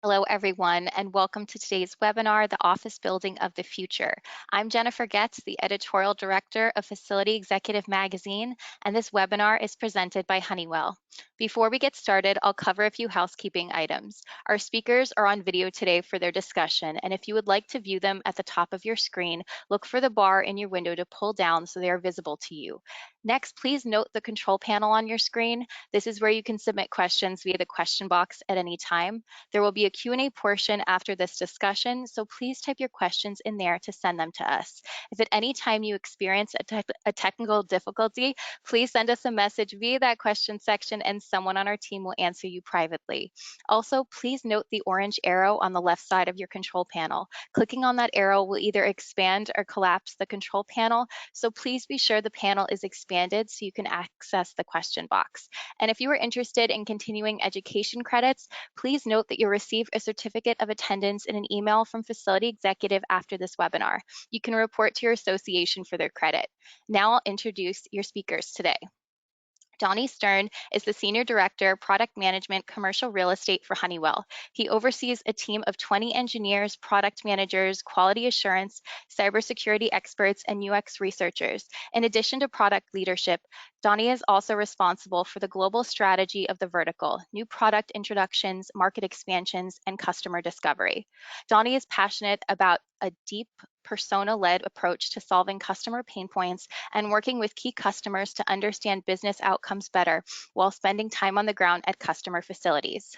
Hello, everyone, and welcome to today's webinar, The Office Building of the Future. I'm Jennifer Getz, the Editorial Director of Facility Executive Magazine, and this webinar is presented by Honeywell. Before we get started, I'll cover a few housekeeping items. Our speakers are on video today for their discussion, and if you would like to view them at the top of your screen, look for the bar in your window to pull down so they are visible to you. Next, please note the control panel on your screen. This is where you can submit questions via the question box at any time. There will be a Q&A portion after this discussion, so please type your questions in there to send them to us. If at any time you experience a technical difficulty, please send us a message via that question section and someone on our team will answer you privately. Also, please note the orange arrow on the left side of your control panel. Clicking on that arrow will either expand or collapse the control panel, so please be sure the panel is expanded so you can access the question box. And if you are interested in continuing education credits, please note that you'll receive a certificate of attendance in an email from Facility Executive after this webinar. You can report to your association for their credit. Now I'll introduce your speakers today. Donnie Stern is the Senior Director, Product Management, Commercial Real Estate for Honeywell. He oversees a team of 20 engineers, product managers, quality assurance, cybersecurity experts, and UX researchers. In addition to product leadership, Donnie is also responsible for the global strategy of the vertical, new product introductions, market expansions, and customer discovery. Donnie is passionate about a deep persona-led approach to solving customer pain points and working with key customers to understand business outcomes better while spending time on the ground at customer facilities.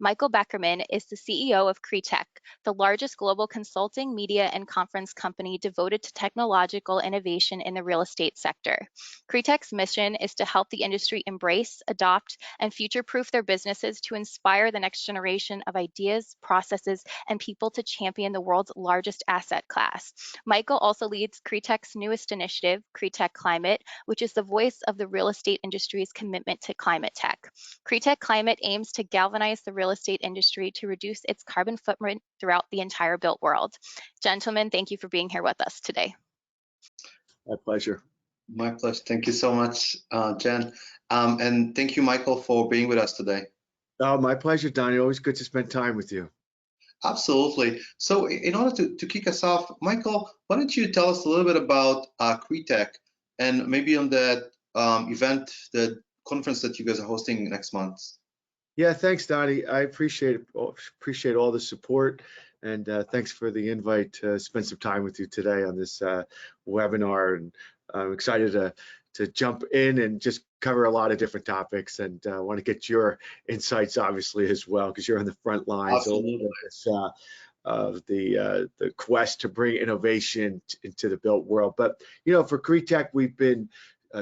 Michael Beckerman is the CEO of CREtech, the largest global consulting, media, and conference company devoted to technological innovation in the real estate sector. CREtech's mission is to help the industry embrace, adopt, and future-proof their businesses to inspire the next generation of ideas, processes, and people to champion the world's largest asset class. Michael also leads CREtech's newest initiative, CREtech Climate, which is the voice of the real estate industry's commitment to climate tech. CREtech Climate aims to galvanize the real estate industry to reduce its carbon footprint throughout the entire built world. Gentlemen, thank you for being here with us today. My pleasure. My pleasure. Thank you so much, Jen. And thank you, Michael, for being with us today. Oh, my pleasure, Donnie. Always good to spend time with you. Absolutely. So in order to kick us off, Michael, why don't you tell us a little bit about CREtech and maybe on that event, the conference that you guys are hosting next month? Yeah, thanks, Donnie. I appreciate all the support, and thanks for the invite to spend some time with you today on this webinar. And I'm excited to jump in and just cover a lot of different topics, and want to get your insights, obviously, as well, because you're on the front lines of the quest to bring innovation into the built world. But for CREtech, we've been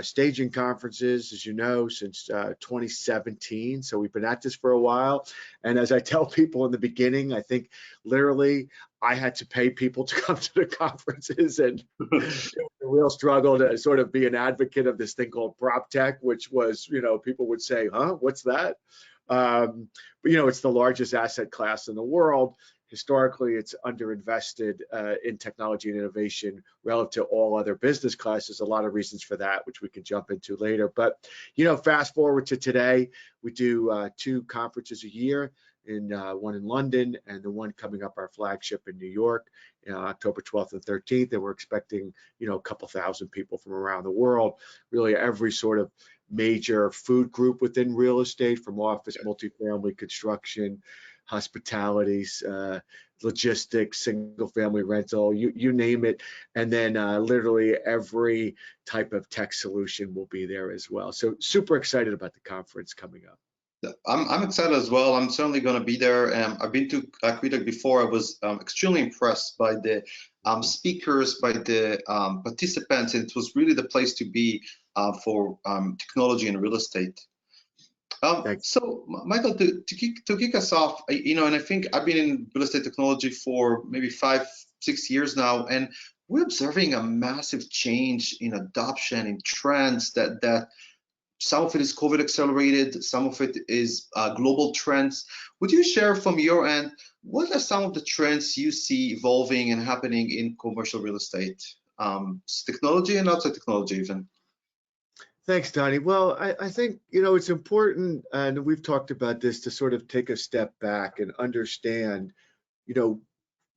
staging conferences, as you know, since 2017. So we've been at this for a while. And as I tell people in the beginning, I think literally I had to pay people to come to the conferences, and it was a real struggle to sort of be an advocate of this thing called prop tech, which was, people would say, huh, what's that? But it's the largest asset class in the world. Historically, it's underinvested in technology and innovation relative to all other business classes. A lot of reasons for that, which we can jump into later. But, fast forward to today, we do 2 conferences a year, one in London and the one coming up, our flagship in New York, October 12th and 13th. And we're expecting, a couple thousand people from around the world, really every sort of major food group within real estate, from office, multifamily, construction, hospitalities, logistics, single family rental, you name it. And then literally every type of tech solution will be there as well. So super excited about the conference coming up. I'm excited as well. I'm certainly going to be there. I've been to CREtech before. I was extremely impressed by the speakers, by the participants. And it was really the place to be for technology and real estate. So, Michael, to kick us off, and I think I've been in real estate technology for maybe 5-6 years now, and we're observing a massive change in adoption, in trends that some of it is COVID accelerated, some of it is global trends. Would you share from your end, what are some of the trends you see evolving and happening in commercial real estate, technology and outside technology even? Thanks, Donnie. Well, I think, it's important, and we've talked about this, to sort of take a step back and understand, you know,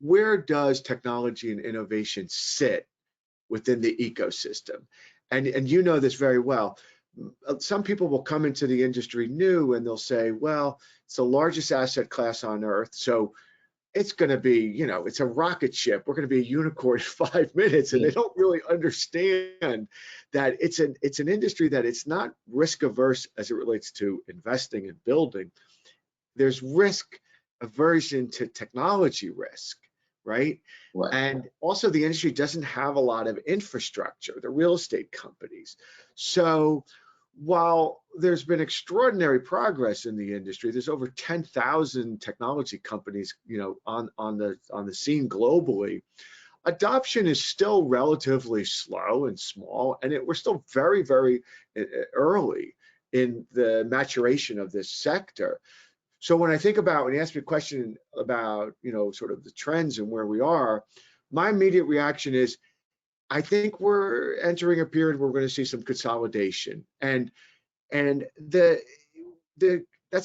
where does technology and innovation sit within the ecosystem? And you know this very well. Some people will come into the industry new and they'll say, well, it's the largest asset class on earth, so it's going to be, it's a rocket ship. We're going to be a unicorn in 5 minutes, and Yeah. they don't really understand that it's an industry that it's not risk averse as it relates to investing and building. There's risk aversion to technology risk, right? Right. And also the industry doesn't have a lot of infrastructure, the real estate companies. So while there's been extraordinary progress in the industry, there's over 10,000 technology companies, on the scene globally. Adoption is still relatively slow and small, and we're still very, very early in the maturation of this sector. So when you ask me a question about, sort of the trends and where we are, my immediate reaction is, I think we're entering a period where we're going to see some consolidation, and that's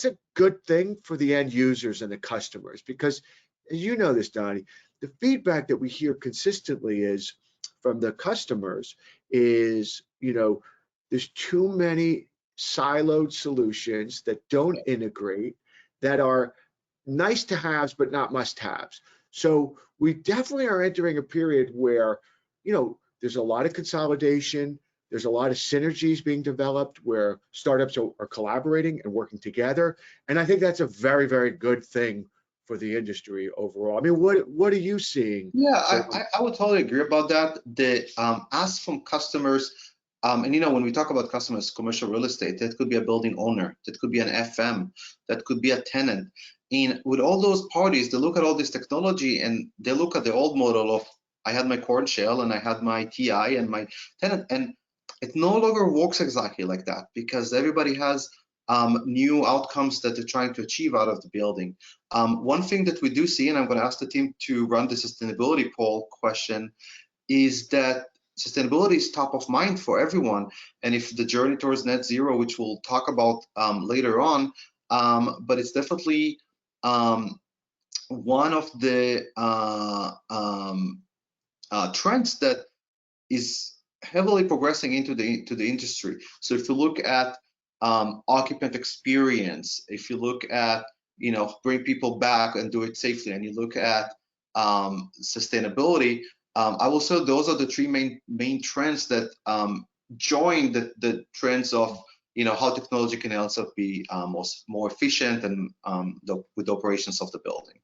a good thing for the end users and the customers, because, as you know this, Donnie, the feedback that we hear consistently is from the customers is, there's too many siloed solutions that don't integrate, that are nice to haves but not must haves. So we definitely are entering a period where, there's a lot of consolidation. There's a lot of synergies being developed where startups are collaborating and working together. And I think that's a very, very good thing for the industry overall. I mean, what are you seeing? Yeah, I would totally agree about that. The ask from customers, and when we talk about customers, commercial real estate, that could be a building owner, that could be an FM, that could be a tenant. And with all those parties, they look at all this technology and they look at the old model of, I had my core shell and I had my TI and my tenant, and it no longer works exactly like that, because everybody has new outcomes that they're trying to achieve out of the building. One thing that we do see, and I'm going to ask the team to run the sustainability poll question, is that sustainability is top of mind for everyone. And if the journey towards net zero, which we'll talk about later on, but it's definitely one of the trends that is heavily progressing into the industry. So if you look at occupant experience, if you look at bring people back and do it safely, and you look at sustainability, I will say those are the three main trends that join the trends of how technology can also be more efficient and with the operations of the building.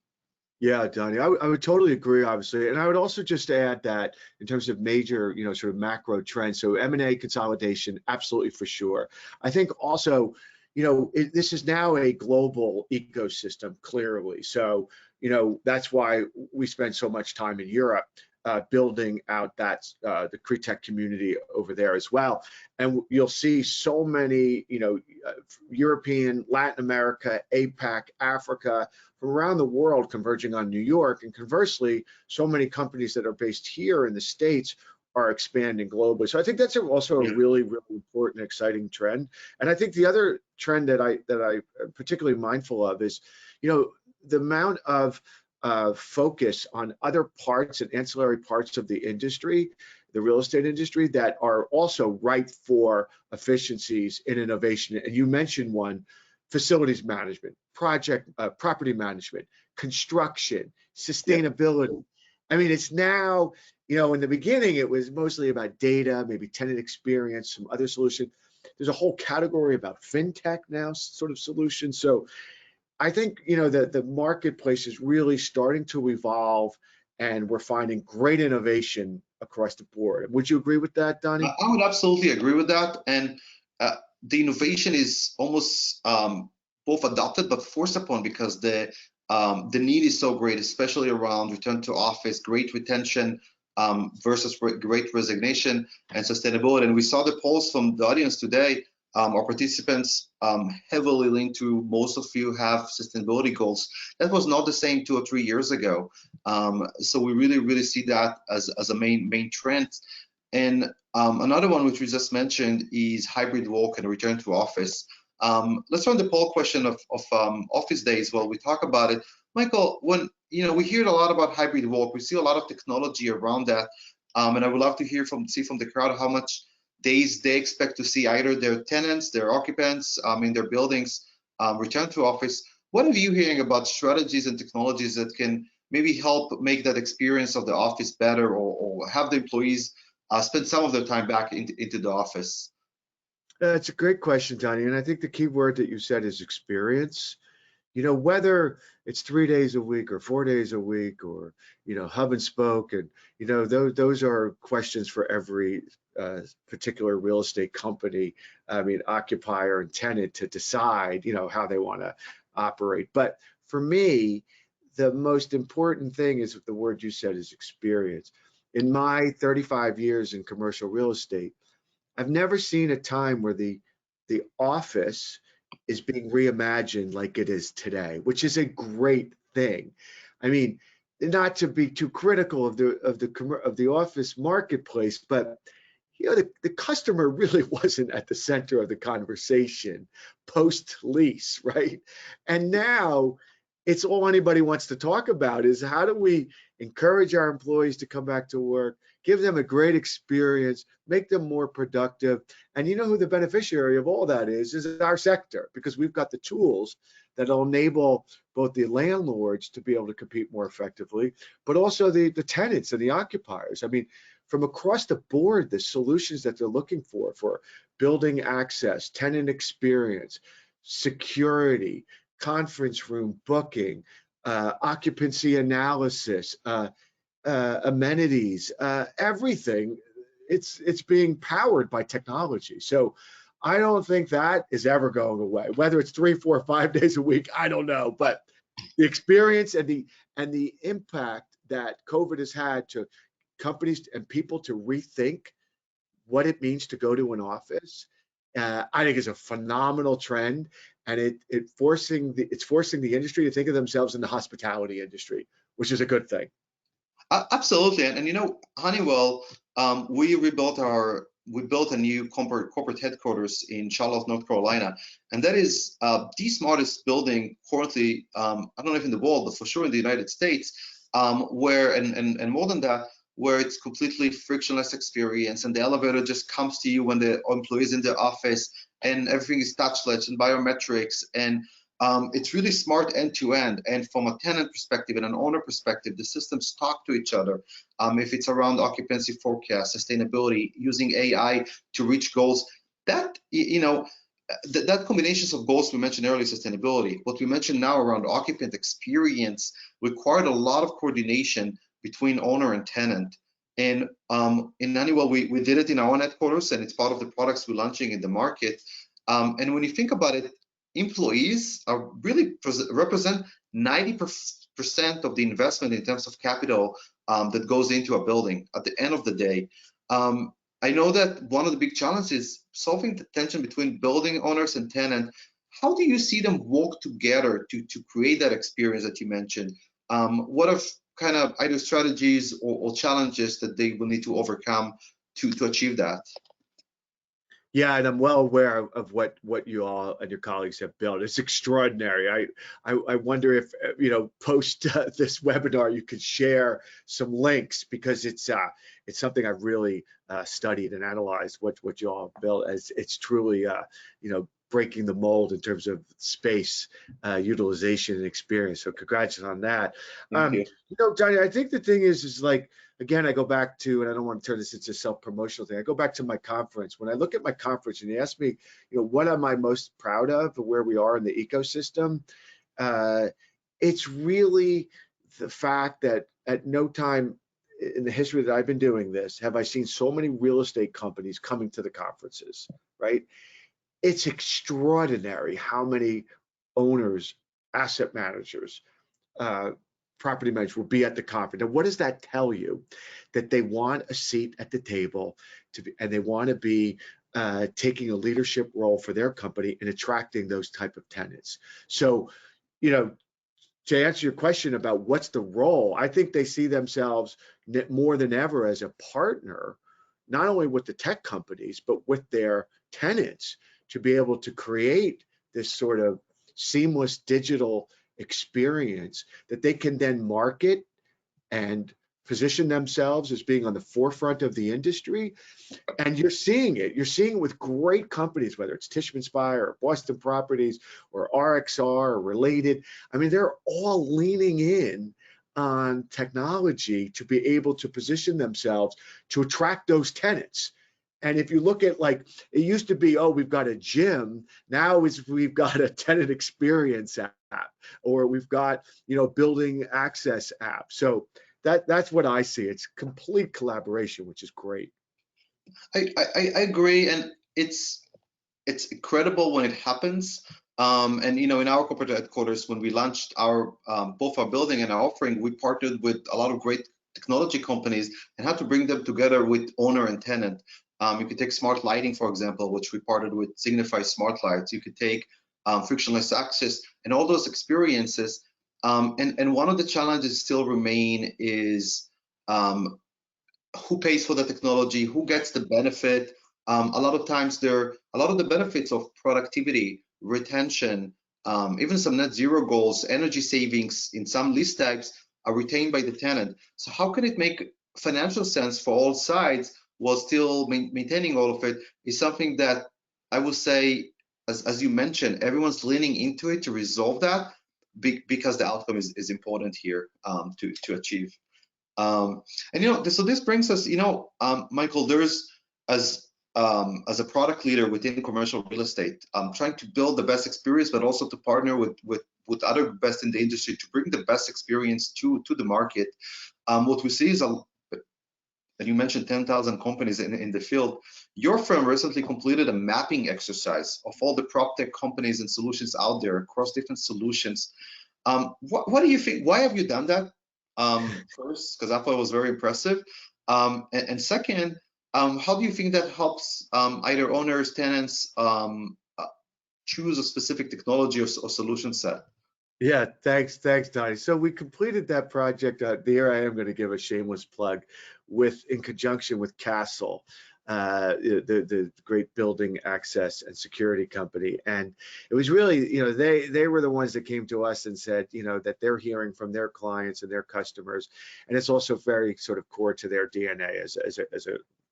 Yeah, Donnie, I would totally agree, obviously. And I would also just add that in terms of major, sort of macro trends, so M&A consolidation, absolutely, for sure. I think also, this is now a global ecosystem, clearly. So, that's why we spend so much time in Europe building out the CREtech community over there as well. And you'll see so many, European, Latin America, APAC, Africa, from around the world converging on New York. And conversely, so many companies that are based here in the States are expanding globally. So I think that's also a really, really important, exciting trend. And I think the other trend that I'm particularly mindful of is, the amount of focus on other parts and ancillary parts of the industry, the real estate industry, that are also ripe for efficiencies in innovation. And you mentioned one: facilities management, property management, construction, sustainability. I mean, it's now, in the beginning, it was mostly about data, maybe tenant experience, some other solution. There's a whole category about fintech now, sort of solutions. So I think, the marketplace is really starting to evolve, and we're finding great innovation across the board. Would you agree with that, Donnie? I would absolutely agree with that. And the innovation is almost both adopted but forced upon, because the need is so great, especially around return to office, great retention versus great resignation, and sustainability. And we saw the polls from the audience today. Our participants heavily linked to, most of you have sustainability goals. That was not the same 2 or 3 years ago. So we really see that as a main trend. And Another one which we just mentioned is hybrid work and return to office. Let's run the poll question of office days while we talk about it. Michael, when we hear a lot about hybrid work, we see a lot of technology around that, and I would love to see from the crowd how much days they expect to see either their tenants, their occupants in their buildings return to office. What are you hearing about strategies and technologies that can maybe help make that experience of the office better, or have the employees spend some of their time back into the office? It's a great question, Donnie, and I think the key word that you said is experience. Whether it's 3 days a week or 4 days a week, or hub and spoke, and those are questions for every particular real estate company, I mean occupier and tenant, to decide how they want to operate. But for me, the most important thing is the word you said is experience. In my 35 years in commercial real estate, I've never seen a time where the office is being reimagined like it is today, which is a great thing. I mean, not to be too critical of the office marketplace, but the customer really wasn't at the center of the conversation post lease, right? And now it's all anybody wants to talk about is how do we encourage our employees to come back to work, give them a great experience, make them more productive. And you know who the beneficiary of all that is our sector, because we've got the tools that'll enable both the landlords to be able to compete more effectively, but also the tenants and the occupiers. I mean, from across the board, the solutions that they're looking for building access, tenant experience, security, conference room booking, occupancy analysis, amenities, everything, it's being powered by technology. So I don't think that is ever going away. Whether it's 3, 4, 5 days a week, I don't know. But the experience and the impact that COVID has had to companies and people to rethink what it means to go to an office, I think is a phenomenal trend, and it's forcing the industry to think of themselves in the hospitality industry, which is a good thing. Absolutely, and Honeywell, we built a new corporate headquarters in Charlotte, North Carolina, and that is the smartest building currently. I don't know if in the world, but for sure in the United States, where and more than that, where it's completely frictionless experience, and the elevator just comes to you when the employee is in the office, and everything is touchless and biometrics, and it's really smart end to end. And from a tenant perspective and an owner perspective, the systems talk to each other. If it's around occupancy forecast, sustainability, using AI to reach goals, that that combinations of goals we mentioned earlier, sustainability, what we mentioned now around occupant experience, required a lot of coordination between owner and tenant. And in Honeywell, we did it in our own headquarters, and it's part of the products we're launching in the market. And when you think about it, employees are really represent 90% of the investment in terms of capital that goes into a building at the end of the day. I know that one of the big challenges is solving the tension between building owners and tenant. How do you see them work together to create that experience that you mentioned? What are kind of either strategies or challenges that they will need to overcome to achieve that? Yeah, and I'm well aware of what you all and your colleagues have built. It's extraordinary. I wonder if post this webinar you could share some links, because it's something I've really studied and analyzed what you all built. As it's truly breaking the mold in terms of space utilization and experience. So congrats on that. Thank you. Donnie, I think the thing is like, again, I go back to, and I don't want to turn this into a self-promotional thing. I go back to my conference. When I look at my conference and you ask me, what am I most proud of, where we are in the ecosystem, it's really the fact that at no time in the history that I've been doing this have I seen so many real estate companies coming to the conferences, right? It's extraordinary how many owners, asset managers, property managers will be at the conference. And what does that tell you? That they want a seat at the table and they want to be taking a leadership role for their company and attracting those type of tenants. So, to answer your question about what's the role, I think they see themselves more than ever as a partner not only with the tech companies, but with their tenants to be able to create this sort of seamless digital experience that they can then market and position themselves as being on the forefront of the industry. And you're seeing it. You're seeing it with great companies, whether it's Tishman Speyer or Boston Properties or RXR or Related. I mean, they're all leaning in on technology to be able to position themselves to attract those tenants. And if you look at, like, it used to be, oh, we've got a gym. Now we've got a tenant experience app, or we've got, building access app. So that's what I see. It's complete collaboration, which is great. I agree, and it's incredible when it happens. And in our corporate headquarters, when we launched our both our building and our offering, we partnered with a lot of great technology companies and had to bring them together with owner and tenant. You could take smart lighting, for example, which we partnered with Signify Smart Lights. You could take frictionless access and all those experiences. And one of the challenges still remain is who pays for the technology, who gets the benefit. A lot of times a lot of the benefits of productivity, retention, even some net zero goals, energy savings in some lease types are retained by the tenant. So how can it make financial sense for all sides while still maintaining all of it is something that I would say, as you mentioned, everyone's leaning into it to resolve that because the outcome is important here to achieve. And so this brings us, Michael, there's as a product leader within commercial real estate, trying to build the best experience, but also to partner with other best in the industry to bring the best experience to the market. What we see is, and you mentioned 10,000 companies in the field. Your firm recently completed a mapping exercise of all the prop tech companies and solutions out there across different solutions. What do you think? Why have you done that? First, because I thought it was very impressive. And second, how do you think that helps either owners, tenants choose a specific technology or solution set? Yeah, thanks, Donnie. So we completed that project. Here I am going to give a shameless plug in conjunction with Castle, the great building access and security company. And it was really, they were the ones that came to us and said, that they're hearing from their clients and their customers, and it's also very sort of core to their DNA as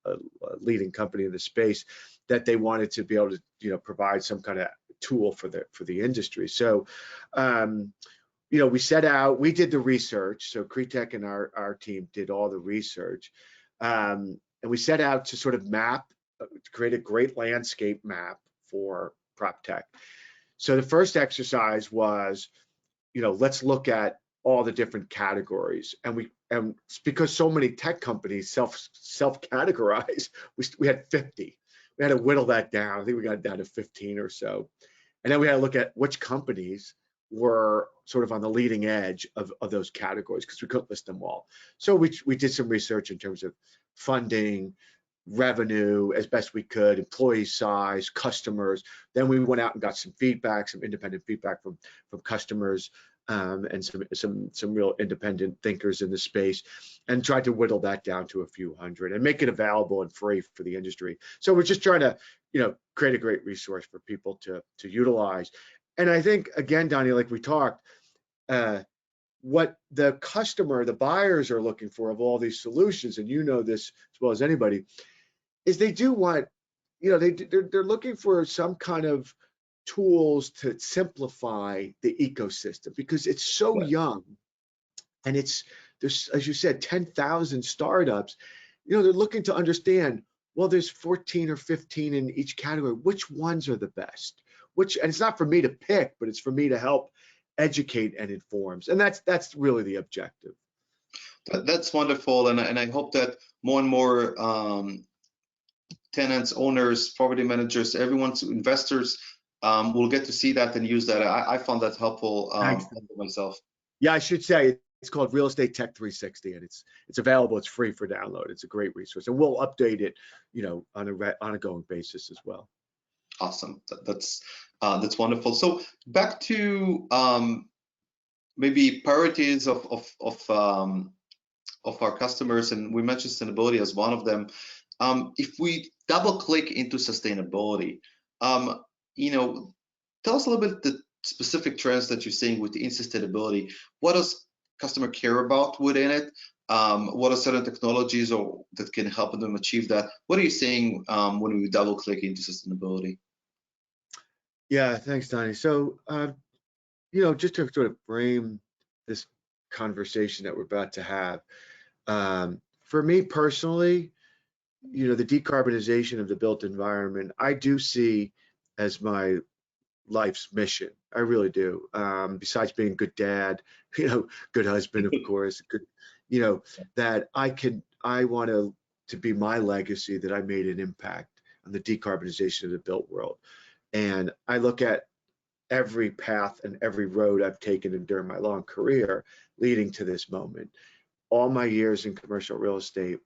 a leading company in the space, that they wanted to be able to, provide some kind of tool for the industry. So, we set out, we did the research. So CREtech and our team did all the research, and we set out to sort of create a great landscape map for prop tech. So the first exercise was, let's look at all the different categories, and because so many tech companies self-categorize, we had 50. We had to whittle that down. I think we got down to 15 or so. And then we had to look at which companies were sort of on the leading edge of those categories, because we couldn't list them all. So we did some research in terms of funding, revenue as best we could, employee size, customers. Then we went out and got some feedback, some independent feedback from customers, and some real independent thinkers in the space, and tried to whittle that down to a few hundred and make it available and free for the industry. So we're just trying to, create a great resource for people to utilize. And I think, again, Donnie, like we talked, what the customer, the buyers are looking for of all these solutions, and this as well as anybody, is they do want, they're looking for some kind of tools to simplify the ecosystem, because it's so young, and there's, as you said, 10,000 startups. They're looking to understand, well, there's 14 or 15 in each category. Which ones are the best? And it's not for me to pick, but it's for me to help educate and inform. And that's really the objective. That's wonderful, and I hope that more and more tenants, owners, property managers, investors will get to see that and use that. I found that helpful for myself. Yeah, I should say it's called Real Estate Tech 360, and it's available. It's free for download. It's a great resource, and we'll update it, on an ongoing basis as well. Awesome. That's wonderful. So back to maybe priorities of our customers, and we mentioned sustainability as one of them. if we double click into sustainability, you know, tell us a little bit the specific trends that you're seeing within sustainability. What does customer care about within it? What are certain technologies or that can help them achieve that? What are you seeing when we double click into sustainability? Yeah, thanks, Donnie. So, just to sort of frame this conversation that we're about to have, for me personally, the decarbonization of the built environment, I do see as my life's mission. I really do. Besides being a good dad, good husband, of course, good, that I want to be my legacy, that I made an impact on the decarbonization of the built world. And I look at every path and every road I've taken during my long career leading to this moment. All my years in commercial real estate,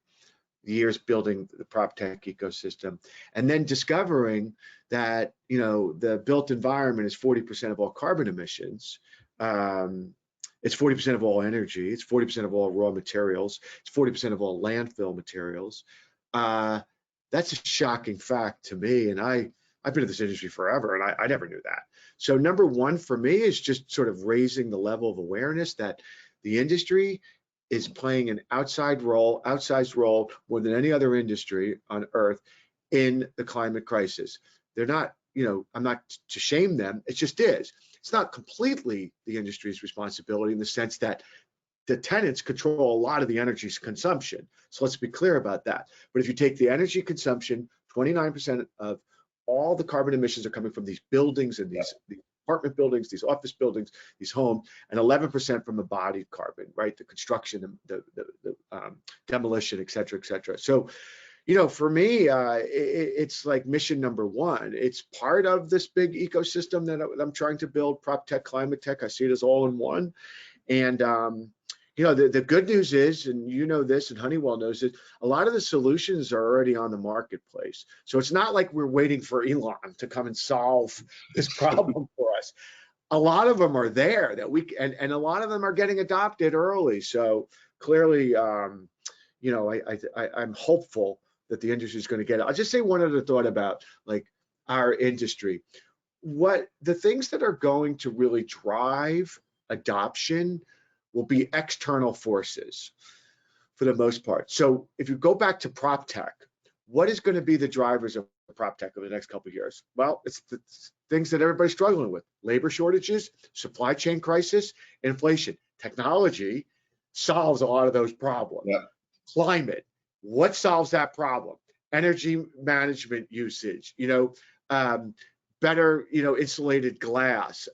years building the prop tech ecosystem, and then discovering that the built environment is 40% of all carbon emissions. It's 40% of all energy. It's 40% of all raw materials. It's 40% of all landfill materials. That's a shocking fact to me, and I've been in this industry forever, and I never knew that. So number one for me is just sort of raising the level of awareness that the industry is playing an outsized role more than any other industry on earth in the climate crisis. They're not, I'm not to shame them, it just is. It's not completely the industry's responsibility in the sense that the tenants control a lot of the energy consumption. So let's be clear about that. But if you take the energy consumption, 29% of all the carbon emissions are coming from these buildings and these apartment buildings, these office buildings, these homes, and 11% from embodied carbon, right? The construction, the demolition, et cetera, et cetera. So, for me, it's like mission number one. It's part of this big ecosystem that I'm trying to build, prop tech, climate tech. I see it as all in one. And, the good news is, and this, and Honeywell knows it, a lot of the solutions are already on the marketplace. So it's not like we're waiting for Elon to come and solve this problem for us. A lot of them are there that and a lot of them are getting adopted early. So clearly, I'm hopeful that the industry is going to get it. I'll just say one other thought about like our industry. What the things that are going to really drive adoption will be external forces for the most part. So if you go back to prop tech, what is going to be the drivers of prop tech over the next couple of years? Well, it's the things that everybody's struggling with: labor shortages, supply chain crisis, inflation. Technology solves a lot of those problems. Yeah. Climate, what solves that problem? Energy management usage, better, insulated glass,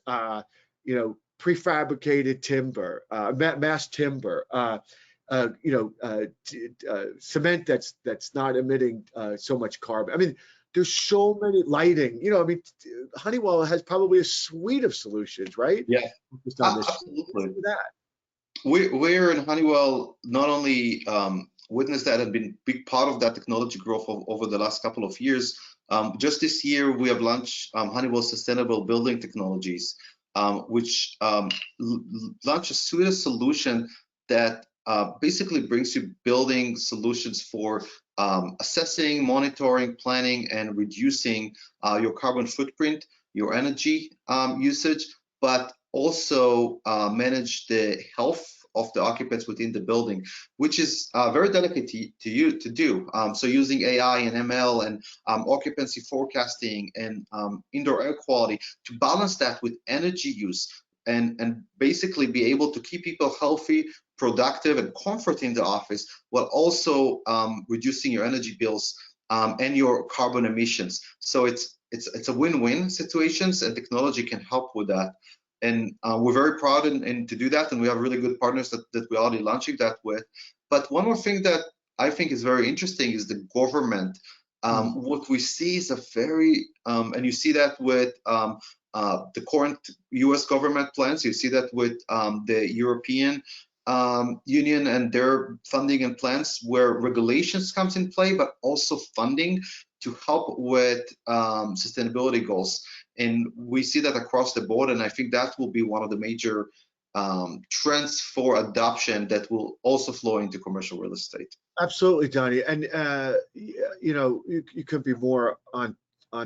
prefabricated timber, mass timber, cement that's not emitting so much carbon. I mean, there's so many lighting. Honeywell has probably a suite of solutions, right? Yeah, absolutely. We're in Honeywell not only witnessed that and been a big part of that technology growth over the last couple of years. Just this year, we have launched Honeywell Sustainable Building Technologies, which launched a suite of solution that basically brings you building solutions for assessing, monitoring, planning, and reducing your carbon footprint, your energy usage, but also manage the health of the occupants within the building, which is very delicate to do. So using AI and ML and occupancy forecasting and indoor air quality to balance that with energy use and basically be able to keep people healthy, productive, and comfort in the office, while also reducing your energy bills and your carbon emissions. So it's a win-win situations, and technology can help with that. And we're very proud to do that, and we have really good partners that we're already launching that with. But one more thing that I think is very interesting is the government. What we see is a very, and you see that with the current US government plans, you see that with the European Union and their funding and plans, where regulations comes in play, but also funding to help with sustainability goals. And we see that across the board, and I think that will be one of the major trends for adoption that will also flow into commercial real estate. Absolutely, Donnie. And you know, you could be more on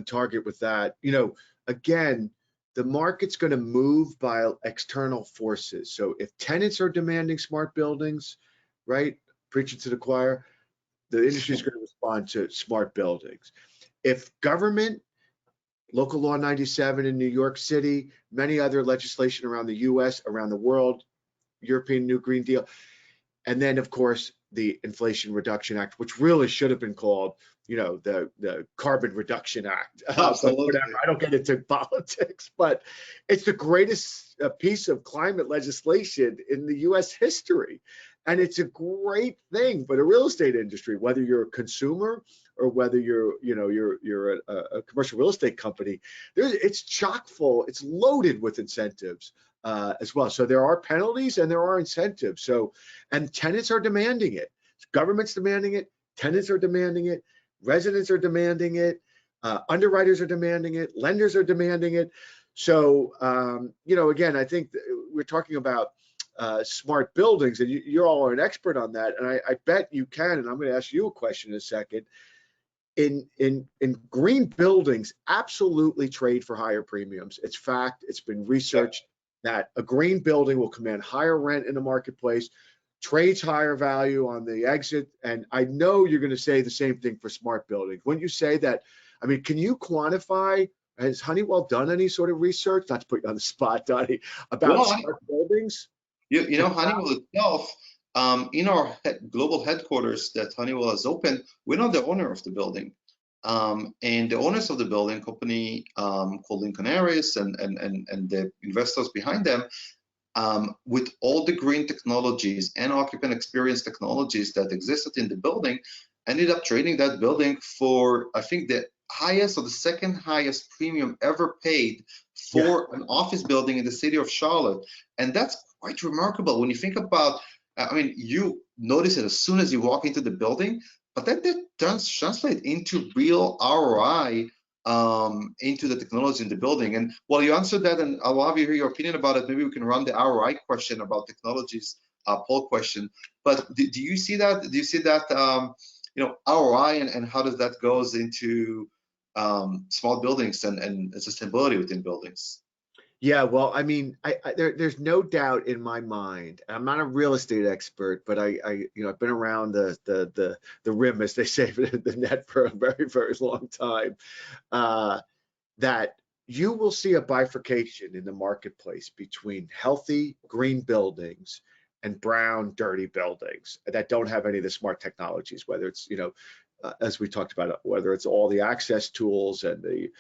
target with that. You know, again, the market's going to move by external forces. So if tenants are demanding smart buildings, right, preaching to the choir, the industry is going to respond to smart buildings. If government, local law 97 in New York City, many other legislation around the US, around the world, European New Green Deal, and then of course the Inflation Reduction Act, which really should have been called, you know, the Carbon Reduction Act. But Absolutely. whatever, I don't get into politics, but it's the greatest piece of climate legislation in the US history. And it's a great thing for the real estate industry, whether you're a consumer or whether you're, you know, you're a commercial real estate company. It's chock full, it's loaded with incentives as well. So there are penalties and there are incentives. So, and tenants are demanding it. Government's demanding it. Tenants are demanding it. Residents are demanding it. Underwriters are demanding it. Lenders are demanding it. So, you know, again, I think we're talking about smart buildings, and you're all an expert on that. And I bet you can. And I'm going to ask you a question in a second. In green buildings, absolutely trade for higher premiums. It's fact. It's been researched that a green building will command higher rent in the marketplace, trades higher value on the exit. And I know you're going to say the same thing for smart buildings. Wouldn't you say that? I mean, can you quantify? Has Honeywell done any sort of research? Not to put you on the spot, Donnie, about Well, smart buildings? you know, Honeywell itself, in our global headquarters that Honeywell has opened, we're not the owner of the building. And the owners of the building, company called Lincoln Harris, and the investors behind them, with all the green technologies and occupant experience technologies that existed in the building, ended up trading that building for, I think, the highest or the second highest premium ever paid for an office building in the city of Charlotte. And that's quite remarkable when you think about, I mean, you notice it as soon as you walk into the building, but then that translate into real ROI into the technology in the building. And while you answer that, and I'll have you hear your opinion about it, maybe we can run the ROI question about technologies poll question. But do you see that? Do you see that you know, ROI, and how does that goes into small buildings and sustainability within buildings? Yeah, well, I mean, there's no doubt in my mind. I'm not a real estate expert, but you know, I've been around the rim, as they say, the net for a very, very long time. That you will see a bifurcation in the marketplace between healthy green buildings and brown, dirty buildings that don't have any of the smart technologies, whether it's, you know, as we talked about, whether it's all the access tools and the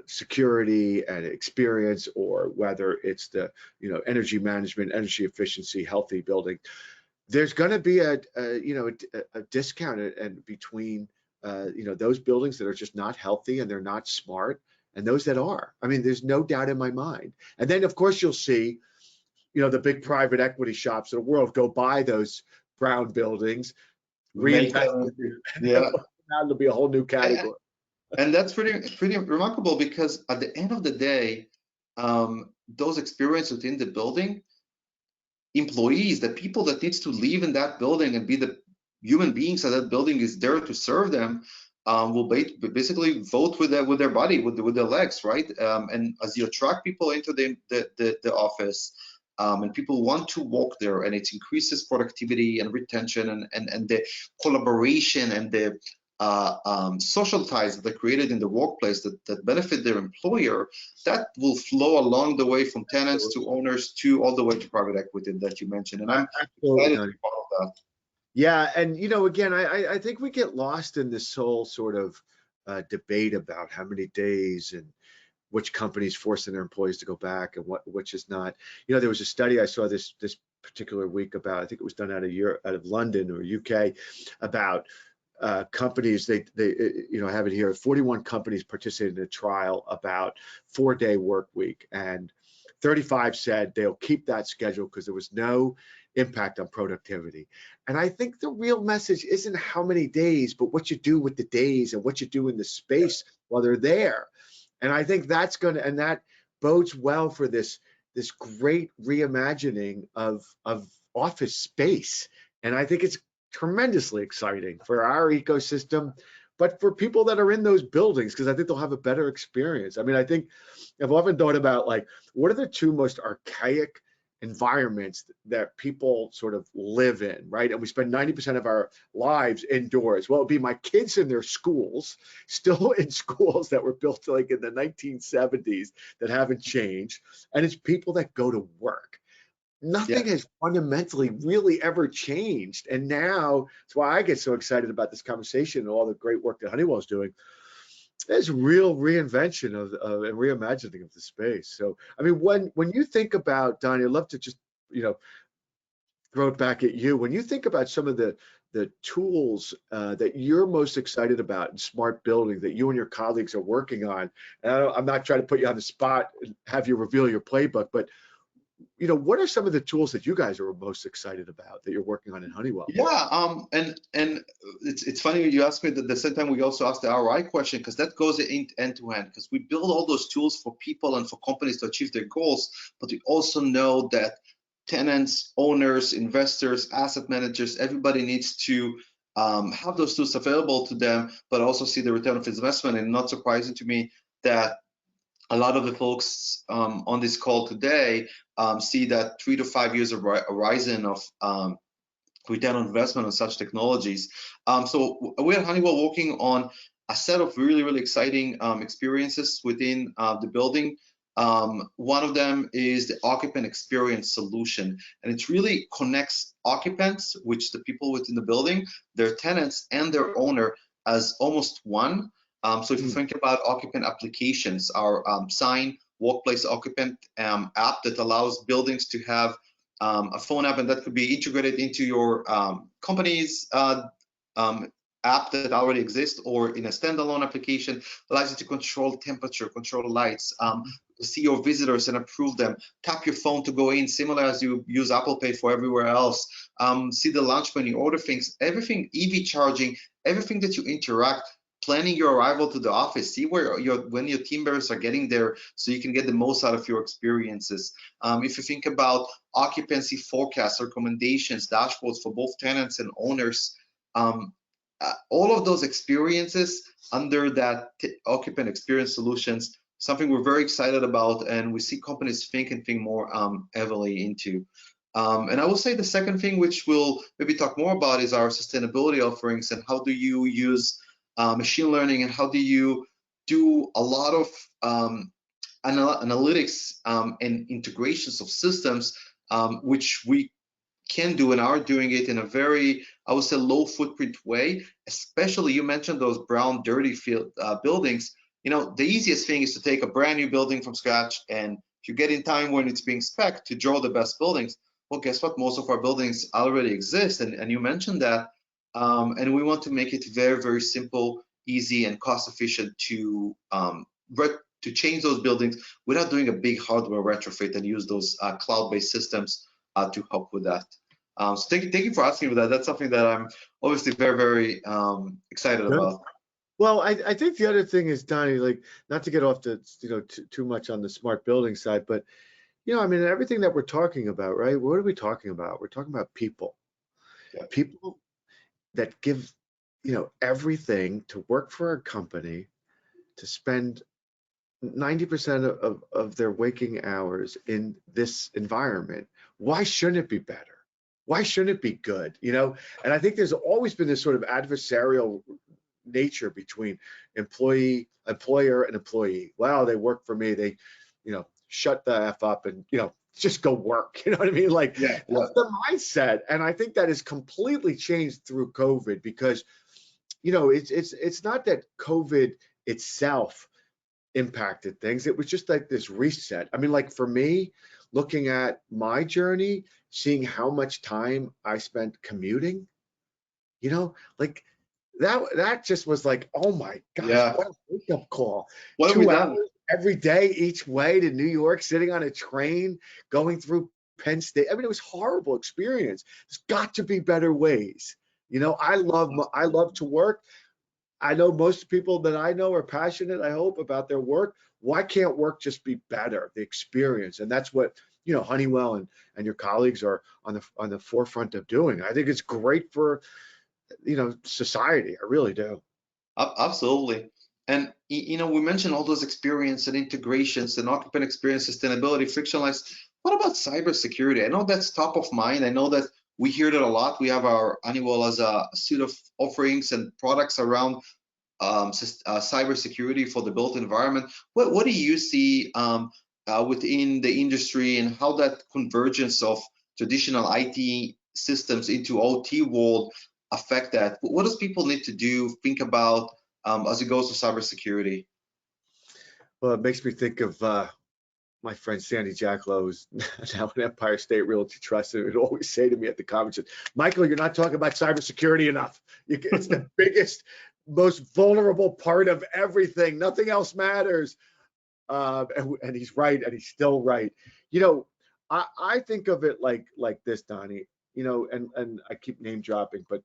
security and experience, or whether it's the, you know, energy management, energy efficiency, healthy building. There's going to be a you know, a discount and between you know, those buildings that are just not healthy and they're not smart, and those that are. I mean, there's no doubt in my mind. And then of course you'll see, you know, the big private equity shops of the world go buy those brown buildings, reinvest in them, Yeah. that'll be a whole new category. And that's pretty remarkable, because at the end of the day, those experiences within the building, employees, the people that needs to live in that building and be the human beings that building is there to serve them, will basically vote with their body, with their legs, right? And as you attract people into the office, and people want to walk there, and it increases productivity and retention and the collaboration and the social ties that are created in the workplace that benefit their employer, that will flow along the way from tenants to owners to all the way to private equity that you mentioned. And I'm excited to follow that. Yeah, and you know, again, I think we get lost in this whole sort of debate about how many days and which companies forcing their employees to go back and which is not. You know, there was a study I saw this particular week about, I think it was done out of London or UK, about companies. They you know, I have it here. 41 companies participated in a trial about 4-day work week, and 35 said they'll keep that schedule because there was no impact on productivity. And I think the real message isn't how many days, but what you do with the days and what you do in the space while they're there. And I think that's going to, and that bodes well for this this great reimagining of office space. And I think it's tremendously exciting for our ecosystem, but for people that are in those buildings, because I think they'll have a better experience. I mean, I think I've often thought about, like, what are the two most archaic environments that people sort of live in, right? And we spend 90% of our lives indoors. Well, it'd be my kids in their schools, still in schools that were built like in the 1970s that haven't changed. And it's people that go to work. Nothing has fundamentally really ever changed. And now, that's why I get so excited about this conversation and all the great work that Honeywell is doing. There's real reinvention of and reimagining of the space. So, I mean, when you think about, Donnie, I'd love to just, throw it back at you. When you think about some of the tools that you're most excited about in smart building that you and your colleagues are working on, and I'm not trying to put you on the spot and have you reveal your playbook, but what are some of the tools that you guys are most excited about that you're working on in Honeywell? Yeah, and it's funny you asked me that. At the same time, we also asked the ROI question, because that goes end to end, because we build all those tools for people and for companies to achieve their goals, but we also know that tenants, owners, investors, asset managers, everybody needs to have those tools available to them, but also see the return of investment. And not surprising to me that a lot of the folks on this call today see that 3 to 5 years of horizon of return on investment on such technologies. So we're at Honeywell working on a set of really, really exciting experiences within the building. One of them is the Occupant Experience Solution, and it really connects occupants, which the people within the building, their tenants, and their owner as almost one. So if you think about occupant applications, our Sign Workplace Occupant app that allows buildings to have a phone app, and that could be integrated into your company's app that already exists, or in a standalone application, allows you to control temperature, control lights, see your visitors and approve them, tap your phone to go in, similar as you use Apple Pay for everywhere else, see the lunch menu, order things, everything, EV charging, everything that you interact, planning your arrival to the office, see when your team members are getting there, so you can get the most out of your experiences. If you think about occupancy forecasts, recommendations, dashboards for both tenants and owners, all of those experiences under that Occupant Experience Solutions, something we're very excited about, and we see companies think more heavily into. And I will say the second thing, which we'll maybe talk more about, is our sustainability offerings, and how do you use machine learning, and how do you do a lot of analytics and integrations of systems, which we can do and are doing it in a very, I would say, low footprint way. Especially, you mentioned those brown, dirty buildings. The easiest thing is to take a brand new building from scratch, and if you get in time when it's being spec'd to draw the best buildings, well, guess what? Most of our buildings already exist, and you mentioned that. And we want to make it very, very simple, easy, and cost efficient to change those buildings without doing a big hardware retrofit, and use those cloud-based systems to help with that. So thank you for asking me that. That's something that I'm obviously very, very excited about. Well, I think the other thing is, Donnie, like, not to get off the too much on the smart building side, but I mean, everything that we're talking about, right? What are we talking about? We're talking about people. Yeah. People that give everything to work for a company, to spend 90% of their waking hours in this environment. Why shouldn't it be better? Why shouldn't it be good? And I think there's always been this sort of adversarial nature between employer and employee. Wow, they work for me. They, shut the F up and, just go work. You know what I mean? Like, that's the mindset. And I think that has completely changed through COVID, because, it's not that COVID itself impacted things. It was just like this reset. I mean, like, for me, looking at my journey, seeing how much time I spent commuting, like, that just was like, oh my gosh, what a wake-up call. What have we 2 done? hours every day each way to New York, sitting on a train, going through Penn State. I mean, it was a horrible experience. There's got to be better ways. I love to work. I know most people that I know are passionate, I hope, about their work. Why can't work just be better, the experience? And that's what, Honeywell and your colleagues are on the forefront of doing. I think it's great for, society. I really do. Absolutely. And we mentioned all those experience and integrations and occupant experience, sustainability, frictionless. What about cybersecurity? I know that's top of mind. I know that we hear that a lot. We have our Honeywell as a suite of offerings and products around cybersecurity for the built environment. What do you see within the industry, and how that convergence of traditional IT systems into OT world affect that? What does people need to do, think about as it goes to cybersecurity? Well, it makes me think of my friend Sandy Jacklow, who's now at Empire State Realty Trust, and would always say to me at the conference, Michael, you're not talking about cybersecurity enough. It's the biggest, most vulnerable part of everything. Nothing else matters. And he's right, and he's still right. I think of it like this, Donnie. And I keep name dropping, but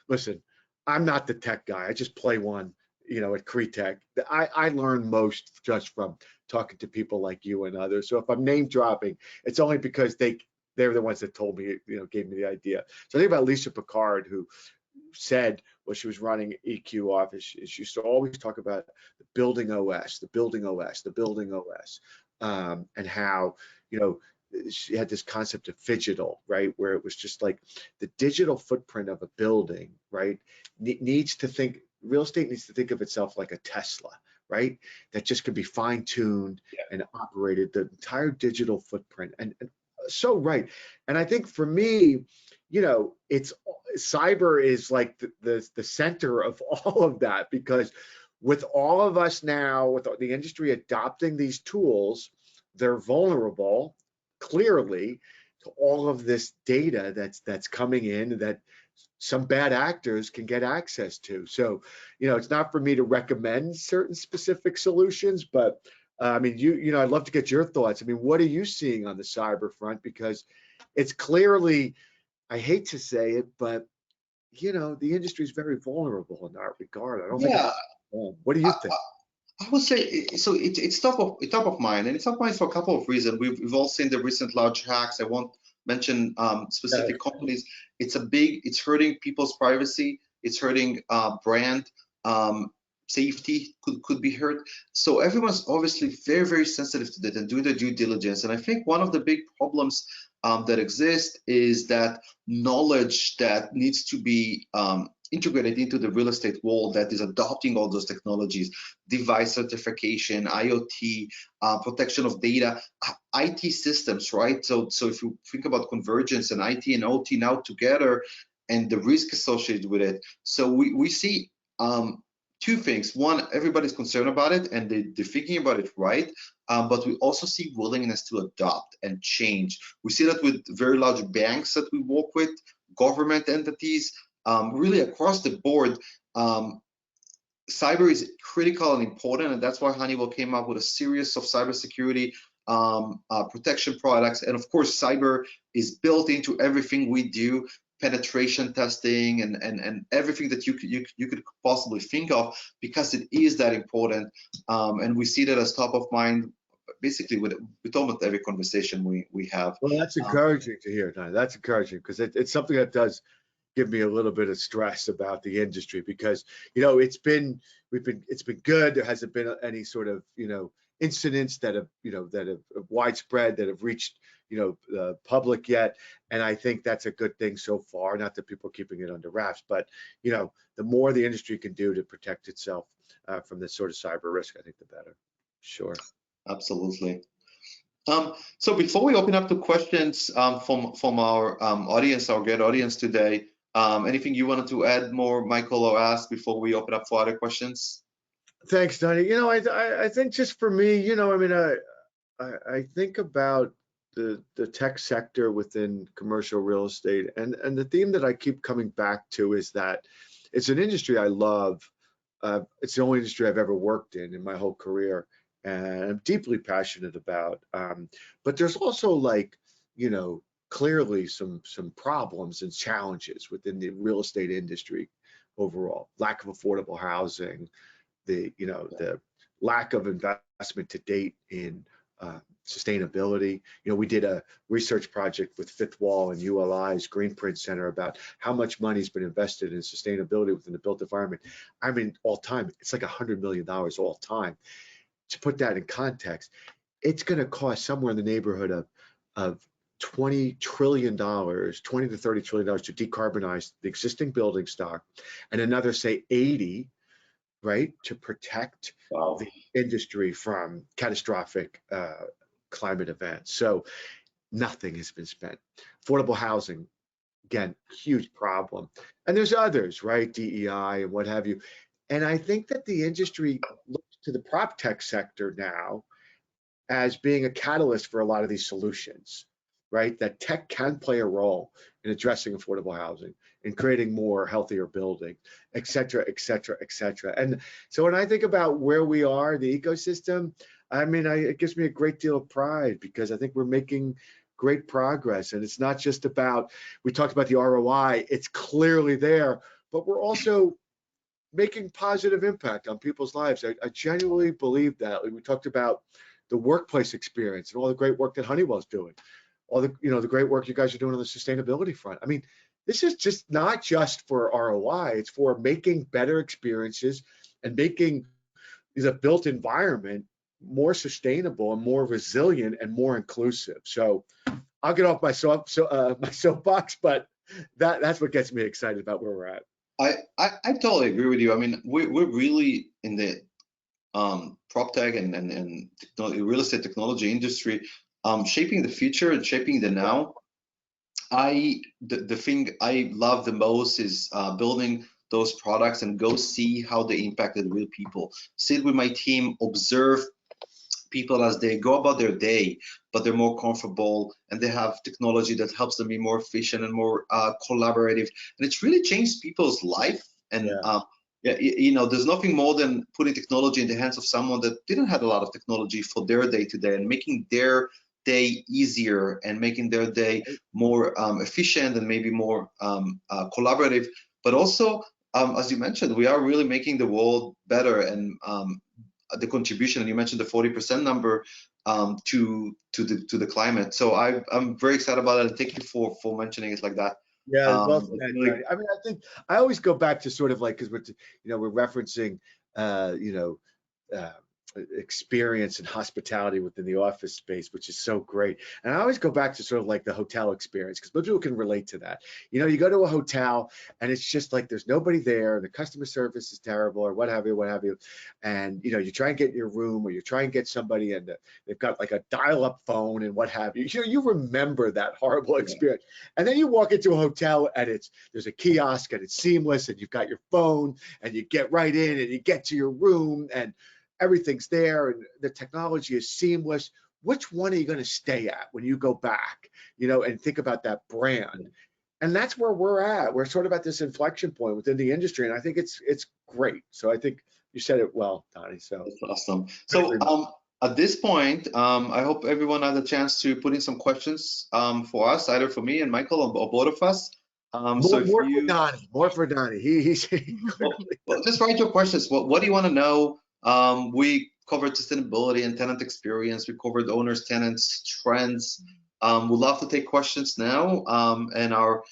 listen, I'm not the tech guy. I just play one. At CREtech, I learn most just from talking to people like you and others. So if I'm name dropping, it's only because they're the ones that told me, gave me the idea. So I think about Lisa Picard, who said when she was running EQ office, she used to always talk about the building OS, the building OS, the building OS, and how, she had this concept of phygital, right, where it was just like the digital footprint of a building, right, needs to think, real estate needs to think of itself like a Tesla, right, that just can be fine-tuned and operated, the entire digital footprint. And so right. And I think for me, it's cyber is like the center of all of that, because with all of us now, with the industry adopting these tools, they're vulnerable clearly to all of this data that's coming in that some bad actors can get access to. So, it's not for me to recommend certain specific solutions, but I mean, I'd love to get your thoughts. I mean, what are you seeing on the cyber front? Because it's clearly, I hate to say it, but the industry is very vulnerable in that regard. I don't think Yeah, what do you think? I would say so. It's top of mind, and it's top of mind for a couple of reasons. We've all seen the recent large hacks. I won't mention specific companies. It's hurting people's privacy. It's hurting brand safety could be hurt. So everyone's obviously very, very sensitive to that and do their due diligence. And I think one of the big problems that exist is that knowledge that needs to be integrated into the real estate world that is adopting all those technologies, device certification, IoT, protection of data, IT systems, right? So if you think about convergence and IT and OT now together and the risk associated with it, so we see two things. One, everybody's concerned about it and they're thinking about it, right? But we also see willingness to adopt and change. We see that with very large banks that we work with, government entities, really across the board. Cyber is critical and important, and that's why Honeywell came up with a series of cybersecurity protection products. And of course, cyber is built into everything we do, penetration testing and everything that you could possibly think of, because it is that important. And we see that as top of mind basically with almost every conversation we have. Well, that's encouraging to hear, Don. That's encouraging, because it's something that does give me a little bit of stress about the industry, because it's been good. There hasn't been any sort of incidents that have widespread, that have reached the public yet, and I think that's a good thing so far. Not that people are keeping it under wraps, but the more the industry can do to protect itself from this sort of cyber risk, I think the better. Sure. Absolutely. So before we open up to questions from our audience, our great audience today, anything you wanted to add more, Michael, or ask before we open up for other questions? Thanks, Donnie. I think just for me, I mean, I think about the tech sector within commercial real estate, and the theme that I keep coming back to is that it's an industry I love. It's the only industry I've ever worked in my whole career, and I'm deeply passionate about. But there's also clearly some problems and challenges within the real estate industry, overall. Lack of affordable housing, the lack of investment to date in sustainability. We did a research project with Fifth Wall and ULI's Greenprint Center about how much money's been invested in sustainability within the built environment. I mean, all time, it's like $100 million all time. To put that in context, it's going to cost somewhere in the neighborhood of $20 trillion, $20 to $30 trillion to decarbonize the existing building stock, and another, say, 80, right, to protect the industry from catastrophic climate events. So nothing has been spent. Affordable housing, again, huge problem. And there's others, right, DEI and what have you. And I think that the industry looks to the prop tech sector now as being a catalyst for a lot of these solutions, right? That tech can play a role in addressing affordable housing, in creating more healthier buildings, et cetera, et cetera, et cetera. And so when I think about where we are, the ecosystem, I mean, it gives me a great deal of pride because I think we're making great progress. And it's not just about, we talked about the ROI, it's clearly there, but we're also making positive impact on people's lives. I genuinely believe that. We talked about the workplace experience and all the great work that Honeywell's doing, all the the great work you guys are doing on the sustainability front. I mean, this is just not just for ROI, it's for making better experiences and making the built environment more sustainable and more resilient and more inclusive. So I'll get off my soapbox, but that's what gets me excited about where we're at. I totally agree with you. I mean, we're really in the prop tech and real estate technology industry, shaping the future and shaping the now. The thing I love the most is building those products and go see how they impacted real people. Sit with my team, observe people as they go about their day, but they're more comfortable and they have technology that helps them be more efficient and more collaborative. And it's really changed people's life. And there's nothing more than putting technology in the hands of someone that didn't have a lot of technology for their day to day and making their day easier and making their day more efficient and maybe more collaborative. But also, as you mentioned, we are really making the world better, and the contribution, and you mentioned the 40% number to the climate. So I'm very excited about it, and thank you for mentioning it like that. Yeah, well said. Really, I mean, I think I always go back to sort of like, because we're referencing experience and hospitality within the office space, which is so great. And I always go back to sort of like the hotel experience, because most people can relate to that. You go to a hotel and it's just like there's nobody there, and the customer service is terrible, or what have you. And you try and get in your room, or you try and get somebody, and they've got like a dial-up phone and what have you. You remember that horrible experience. And then you walk into a hotel and there's a kiosk and it's seamless, and you've got your phone and you get right in and you get to your room and everything's there and the technology is seamless. Which one are you going to stay at when you go back, and think about that brand? And that's where we're at. We're sort of at this inflection point within the industry, and I think it's great. So I think you said it well, Donnie. So that's awesome. So at this point, I hope everyone had a chance to put in some questions for us, either for me and Michael, or both of us. More for Donnie. He's well, just write your questions. What do you want to know? We covered sustainability and tenant experience. We covered owners, tenants, trends. We'd love to take questions now, and our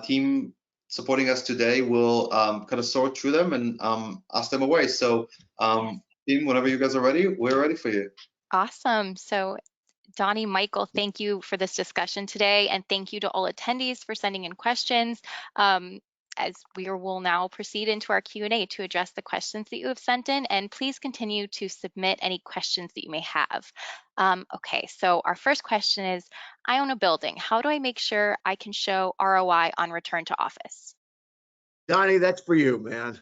team supporting us today will kind of sort through them and ask them away. So, team, whenever you guys are ready, we're ready for you. Awesome. So, Donnie, Michael, thank you for this discussion today, and thank you to all attendees for sending in questions. As we will now proceed into our Q&A to address the questions that you have sent in, and please continue to submit any questions that you may have. Okay, so our first question is, I own a building. How do I make sure I can show ROI on return to office? Donnie, that's for you, man.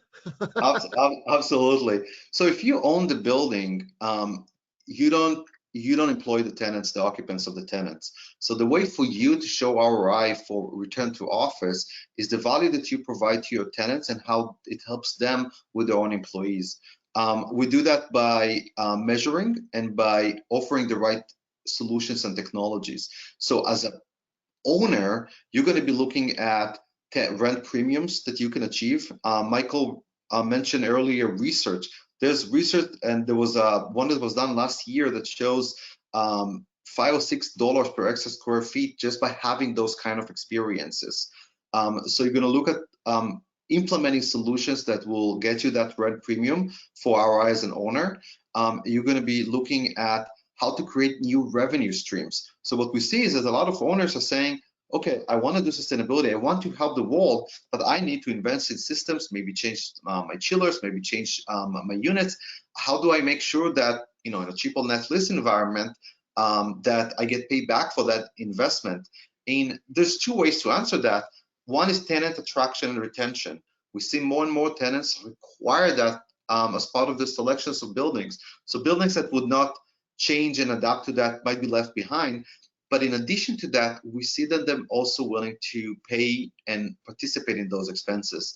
Absolutely. So if you own the building, you don't employ the tenants, the occupants of the tenants. So the way for you to show ROI for return to office is the value that you provide to your tenants and how it helps them with their own employees. We do that by measuring and by offering the right solutions and technologies. So as an owner, you're going to be looking at rent premiums that you can achieve. Michael mentioned earlier research. There's research, and there was one that was done last year that shows $5 or $6 per extra square feet just by having those kind of experiences. So you're going to look at implementing solutions that will get you that rent premium for ROI as an owner. You're going to be looking at how to create new revenue streams. So what we see is that a lot of owners are saying, okay, I want to do sustainability, I want to help the world, but I need to invest in systems, maybe change my chillers, maybe change my units. How do I make sure that, you know, in a triple net lease environment, that I get paid back for that investment? And there's two ways to answer that. One is tenant attraction and retention. We see more and more tenants require that as part of the selections of buildings. So buildings that would not change and adapt to that might be left behind. But in addition to that, we see that they're also willing to pay and participate in those expenses.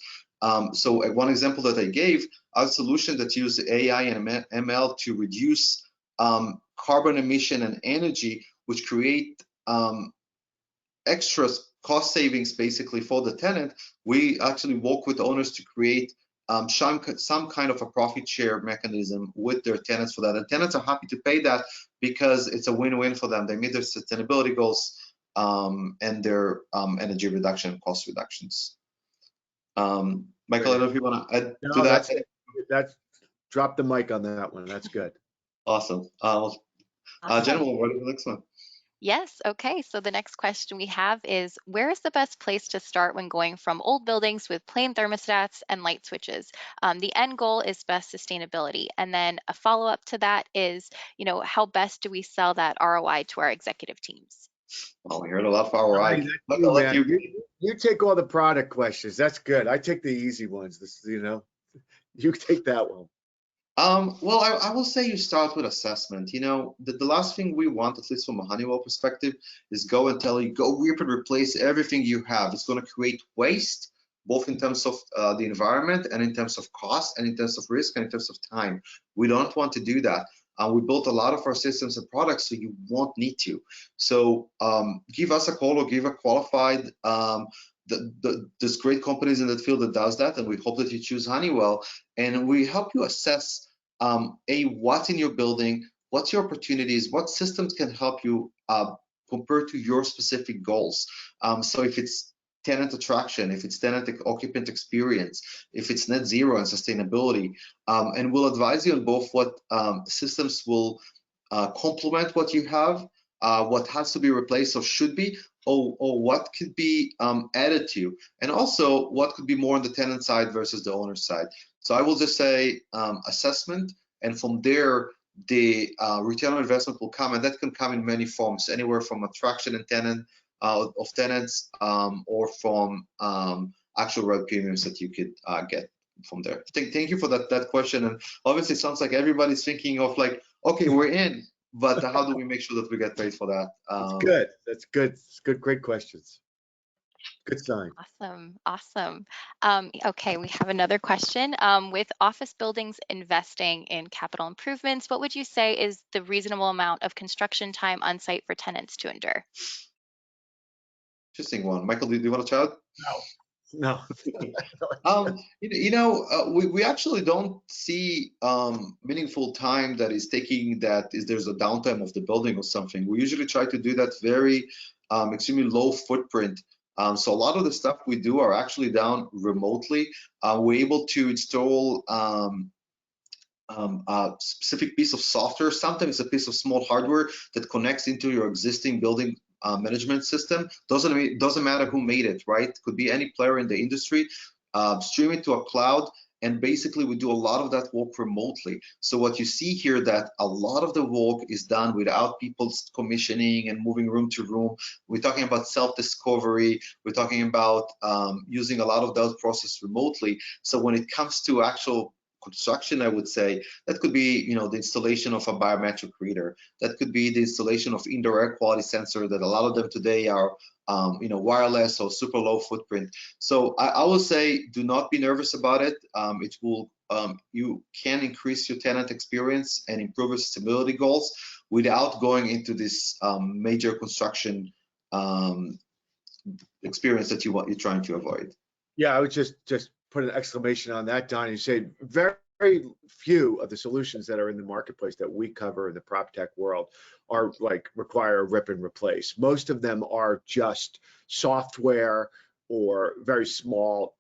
So one example that I gave, our solution that uses AI and ML to reduce carbon emission and energy, which create extra cost savings basically for the tenant. We actually work with owners to create some kind of a profit share mechanism with their tenants for that. And tenants are happy to pay that because it's a win-win for them. They meet their sustainability goals and their energy reduction and cost reductions. Michael, I don't know if you want to add to that. That's drop the mic on that one. That's good. Awesome. Awesome. Gentlemen, what is the next one? Yes, okay. So the next question we have is, where is the best place to start when going from old buildings with plain thermostats and light switches? The end goal is best sustainability. And then a follow-up to that is, you know, how best do we sell that ROI to our executive teams? Well, we heard a lot of ROI. You take all the product questions. That's good. I take the easy ones. This, you know, you take that one. Well, I will say you start with assessment. You know, the last thing we want, at least from a Honeywell perspective, is go and tell you, go rip and replace everything you have. It's going to create waste, both in terms of the environment and in terms of cost and in terms of risk and in terms of time. We don't want to do that. We built a lot of our systems and products, so you won't need to. So give us a call or give a qualified there's great companies in that field that does that, and we hope that you choose Honeywell, and we help you assess what's in your building, what's your opportunities, what systems can help you compare to your specific goals. So if it's tenant attraction, if it's tenant occupant experience, if it's net zero and sustainability, and we'll advise you on both what systems will complement what you have, what has to be replaced or should be, or what could be added to, and also what could be more on the tenant side versus the owner side. So I will just say assessment, and from there the return on investment will come, and that can come in many forms, anywhere from attraction and tenant of tenants, or from actual rent premiums that you could get from there. Thank you for that question, and obviously it sounds like everybody's thinking of like, okay, we're in, but how do we make sure that we get paid for that? That's good. That's good. It's good. Great questions. Good sign. Awesome. Okay, we have another question. With office buildings investing in capital improvements, what would you say is the reasonable amount of construction time on site for tenants to endure? Interesting one. Michael, do you want to chat? No. We actually don't see meaningful time that is taking that is there's a downtime of the building or something. We usually try to do that very extremely low footprint. So a lot of the stuff we do are actually done remotely. We're able to install a specific piece of software, sometimes a piece of small hardware that connects into your existing building management system. Doesn't matter who made it, right? Could be any player in the industry. Stream it to a cloud, and basically we do a lot of that work remotely. So what you see here, that a lot of the work is done without people commissioning and moving room to room. We're talking about self-discovery. We're talking about using a lot of those processes remotely. So when it comes to actual construction, I would say that could be, the installation of a biometric reader. That could be the installation of indoor air quality sensor, that a lot of them today are wireless or super low footprint. So I will say, do not be nervous about it. It will, you can increase your tenant experience and improve your sustainability goals without going into this major construction experience that you're trying to avoid. Yeah, I would just put an exclamation on that, Donnie. Say very few of the solutions that are in the marketplace that we cover in the prop tech world are like require a rip and replace. Most of them are just software or very small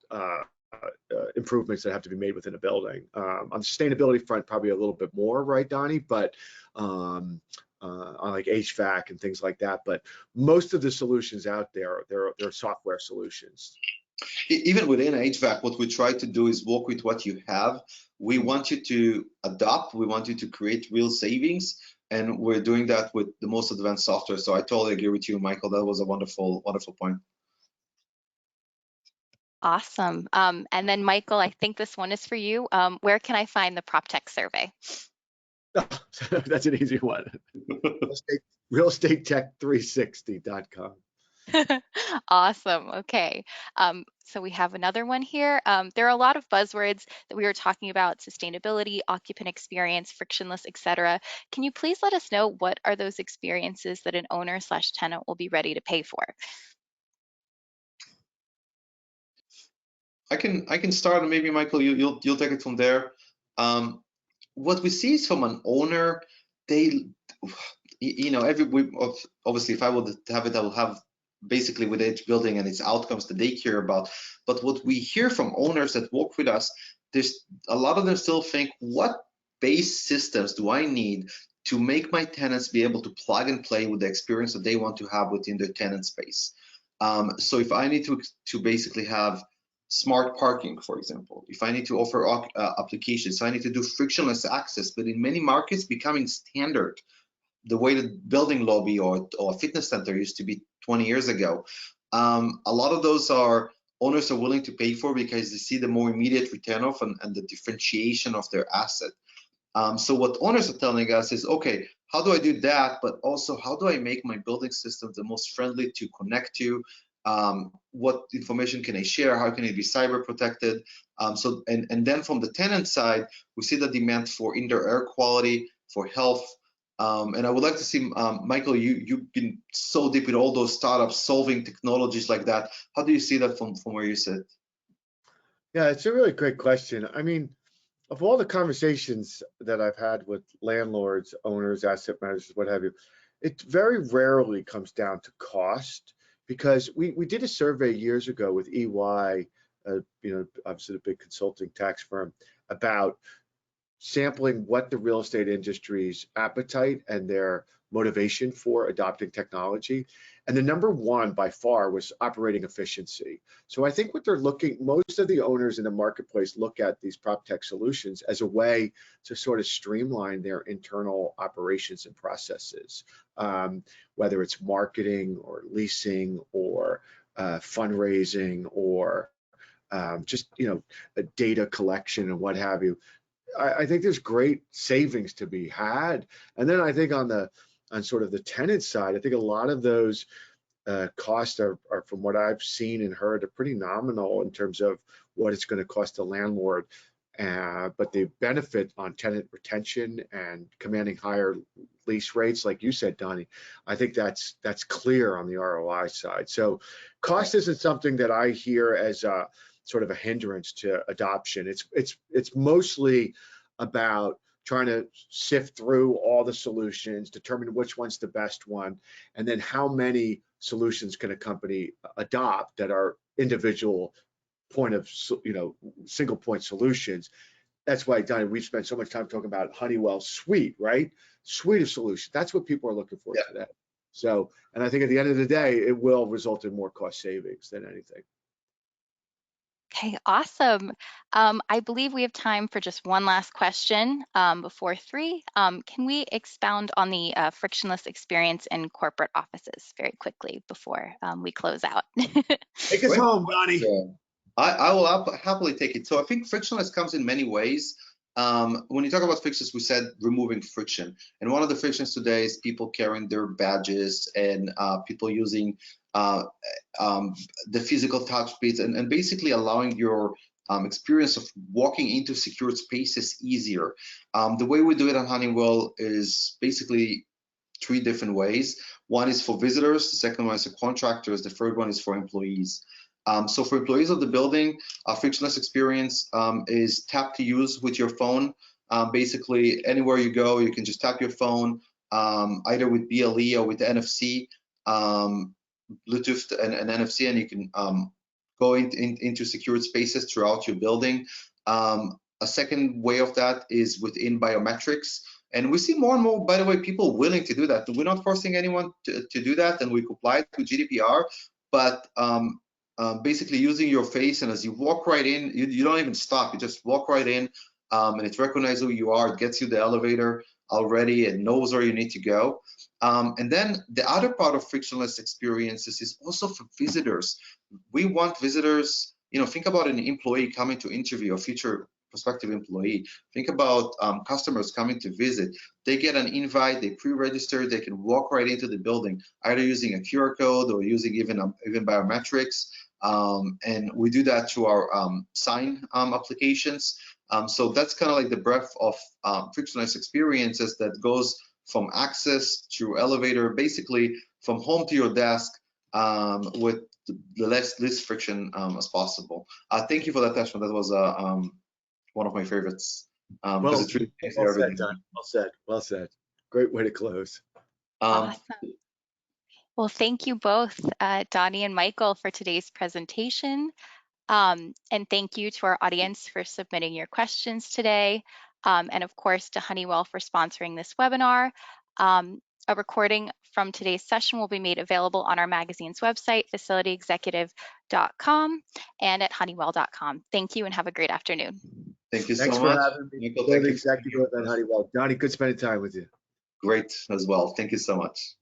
improvements that have to be made within a building. On the sustainability front, probably a little bit more, right, Donnie? But on like HVAC and things like that. But most of the solutions out there, they're software solutions. Even within HVAC, what we try to do is work with what you have. We want you to adopt, we want you to create real savings, and we're doing that with the most advanced software. So I totally agree with you, Michael. That was a wonderful point. Awesome. And then Michael, I think this one is for you. Where can I find the prop tech survey? That's an easy one. Realestatetech360.com. Awesome. Okay. So we have another one here. There are a lot of buzzwords that we were talking about: sustainability, occupant experience, frictionless, etc. Can you please let us know what are those experiences that an owner/tenant will be ready to pay for? I can start, and maybe Michael, you'll take it from there. What we see is from an owner, they, obviously, if I would have it, I will have basically with each building and its outcomes that they care about. But what we hear from owners that work with us, there's a lot of them still think, what base systems do I need to make my tenants be able to plug and play with the experience that they want to have within their tenant space? So if I need to basically have smart parking, for example, if I need to offer applications, so I need to do frictionless access, but in many markets becoming standard, the way the building lobby or a fitness center used to be 20 years ago. A lot of those owners are willing to pay for because they see the more immediate return of and the differentiation of their asset. So what owners are telling us is, okay, how do I do that? But also, how do I make my building system the most friendly to connect to? What information can I share? How can it be cyber protected? And then from the tenant side, we see the demand for indoor air quality, for health. And I would like to see, Michael, you've been so deep in all those startups solving technologies like that. How do you see that from where you sit? Yeah, it's a really great question. I mean, of all the conversations that I've had with landlords, owners, asset managers, what have you, it very rarely comes down to cost, because we did a survey years ago with EY, obviously a big consulting tax firm, about sampling what the real estate industry's appetite and their motivation for adopting technology. And the number one by far was operating efficiency. So I think what they're most of the owners in the marketplace look at these prop tech solutions as a way to sort of streamline their internal operations and processes, whether it's marketing or leasing or fundraising or just data collection and what have you. I think there's great savings to be had. And then I think on sort of the tenant side, I think a lot of those costs are, from what I've seen and heard, are pretty nominal in terms of what it's going to cost the landlord. But the benefit on tenant retention and commanding higher lease rates, like you said, Donnie, I think that's clear on the ROI side. So cost isn't something that I hear as sort of a hindrance to adoption. It's mostly about trying to sift through all the solutions, determine which one's the best one, and then how many solutions can a company adopt that are individual single point solutions. That's why, Donnie, we've spent so much time talking about Honeywell suite, right? Suite of solutions. That's what people are looking for today. So, and I think at the end of the day, it will result in more cost savings than anything. Okay, awesome. I believe we have time for just one last question before 3. Can we expound on the frictionless experience in corporate offices very quickly before we close out? Take us home, Donnie. Yeah. I will happily take it. So I think frictionless comes in many ways. When you talk about frictions, we said removing friction. And one of the frictions today is people carrying their badges and people using the physical touch bits and basically allowing your experience of walking into secured spaces easier. The way we do it at Honeywell is basically three different ways. One is for visitors, the second one is for contractors, the third one is for employees. So for employees of the building, a frictionless experience is tap to use with your phone. Basically, anywhere you go, you can just tap your phone, either with BLE or with NFC, Bluetooth and NFC, and you can go into secured spaces throughout your building. A second way of that is within biometrics. And we see more and more, by the way, people willing to do that. We're not forcing anyone to do that, and we comply with GDPR, but basically using your face, and as you walk right in, you don't even stop, you just walk right in, and it recognizes who you are, it gets you the elevator already, it knows where you need to go. And then the other part of frictionless experiences is also for visitors. We want visitors, think about an employee coming to interview, a future prospective employee. Think about customers coming to visit. They get an invite, they pre-register, they can walk right into the building, either using a QR code or using even biometrics. And we do that through our sign applications. So that's kind of like the breadth of frictionless experiences that goes from access through elevator, basically from home to your desk, with the least friction as possible. Thank you for that, Tashma. That was one of my favorites, because it's really makes everything. Said, well said, well said. Great way to close. Awesome. Well, thank you both, Donnie and Michael, for today's presentation. And thank you to our audience for submitting your questions today. And of course, to Honeywell for sponsoring this webinar. A recording from today's session will be made available on our magazine's website, facilityexecutive.com, and at honeywell.com. Thank you and have a great afternoon. Thank you Thanks so for much. having me. Michael, thank you. Executive at Honeywell. Donnie, good spending time with you. Great as well. Thank you so much.